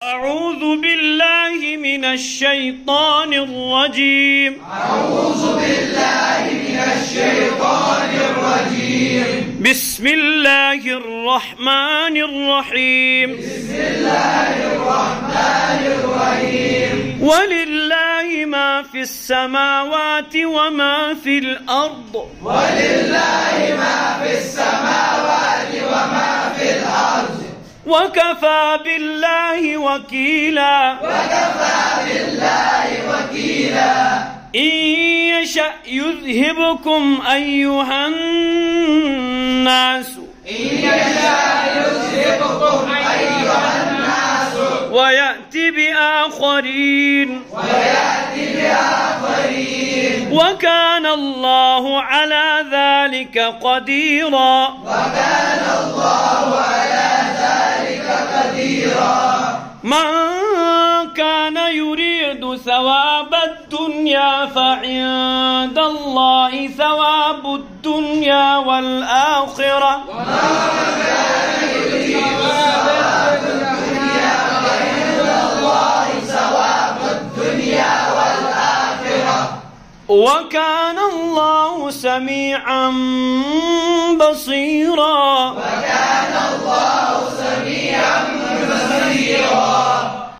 أعوذ بالله من الشيطان الرجيم. أعوذ بالله من الشيطان الرجيم. بسم الله الرحمن الرحيم. بسم الله الرحمن الرحيم. ولله ما في السماوات وما في الأرض. ولله ما في السماوات وما في الأرض. وكفى بالله وكيلا. وكفى بالله وكيلا. إن يشأ يذهبكم أيها الناس. إن يشاء يذهبكم أيها الناس. ويأتي بآخرين. ويأتي بآخرين. وكان الله على ذلك قديرا. وكان الله على ذلك قديرا. من كان يريد ثواب الدنيا فعند الله ثواب الدنيا والآخرة. ومن كان يريد ثواب الدنيا فعند الله ثواب الدنيا والآخرة. وكان الله سميعا بصيرا. وكان الله سميعا بصيرا.